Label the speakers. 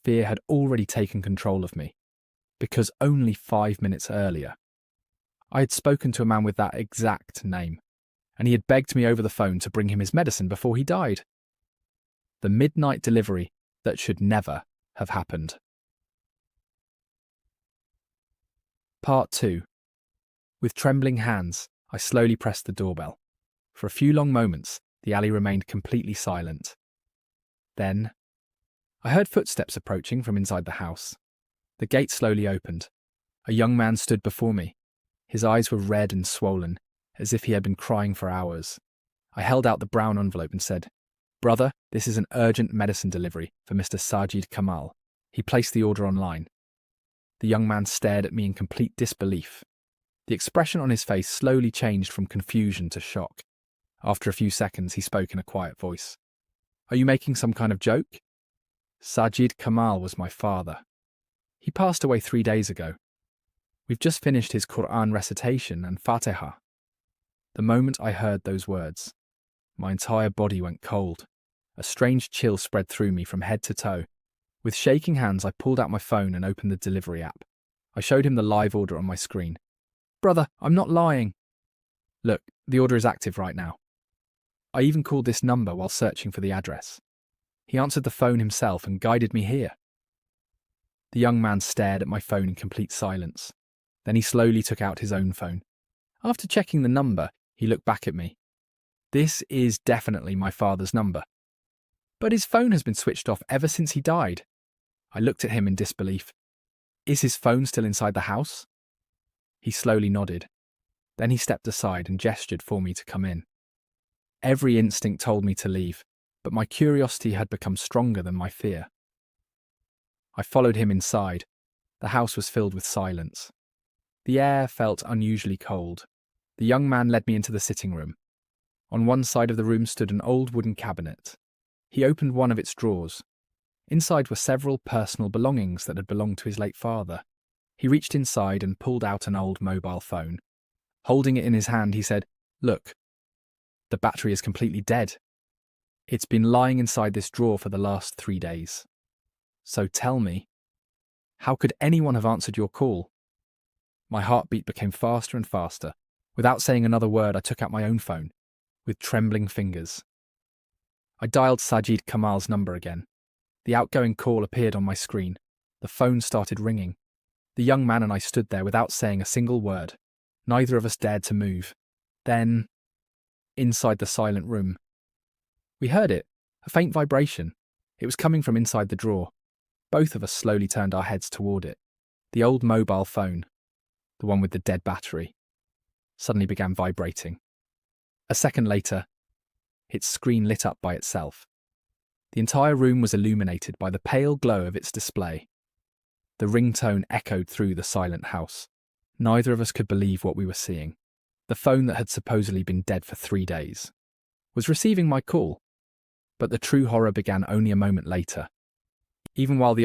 Speaker 1: fear had already taken control of me, because only 5 minutes earlier, I had spoken to a man with that exact name, and he had begged me over the phone to bring him his medicine before he died. The midnight delivery that should never have happened. Part 2. With trembling hands, I slowly pressed the doorbell. For a few long moments, the alley remained completely silent. Then, I heard footsteps approaching from inside the house. The gate slowly opened. A young man stood before me. His eyes were red and swollen, as if he had been crying for hours. I held out the brown envelope and said, "Brother, this is an urgent medicine delivery for Mr. Sajid Kamal. He placed the order online." The young man stared at me in complete disbelief. The expression on his face slowly changed from confusion to shock. After a few seconds, he spoke in a quiet voice. "Are you making some kind of joke? Sajid Kamal was my father. He passed away 3 days ago. We've just finished his Quran recitation and Fatiha." The moment I heard those words, my entire body went cold. A strange chill spread through me from head to toe. With shaking hands, I pulled out my phone and opened the delivery app. I showed him the live order on my screen. "Brother, I'm not lying. Look, the order is active right now." I even called this number while searching for the address. He answered the phone himself and guided me here. The young man stared at my phone in complete silence. Then he slowly took out his own phone. After checking the number, he looked back at me. "This is definitely my father's number. But his phone has been switched off ever since he died." I looked at him in disbelief. "Is his phone still inside the house?" He slowly nodded. Then he stepped aside and gestured for me to come in. Every instinct told me to leave, but my curiosity had become stronger than my fear. I followed him inside. The house was filled with silence. The air felt unusually cold. The young man led me into the sitting room. On one side of the room stood an old wooden cabinet. He opened one of its drawers. Inside were several personal belongings that had belonged to his late father. He reached inside and pulled out an old mobile phone. Holding it in his hand, he said, "Look, the battery is completely dead. It's been lying inside this drawer for the last 3 days. So tell me, how could anyone have answered your call?" My heartbeat became faster and faster. Without saying another word, I took out my own phone, with trembling fingers. I dialed Sajid Kamal's number again. The outgoing call appeared on my screen. The phone started ringing. The young man and I stood there without saying a single word. Neither of us dared to move. Then, inside the silent room, we heard it, a faint vibration. It was coming from inside the drawer. Both of us slowly turned our heads toward it. The old mobile phone, the one with the dead battery, suddenly began vibrating. A second later, its screen lit up by itself. The entire room was illuminated by the pale glow of its display. The ringtone echoed through the silent house. Neither of us could believe what we were seeing. The phone that had supposedly been dead for 3 days was receiving my call. But the true horror began only a moment later. Even while the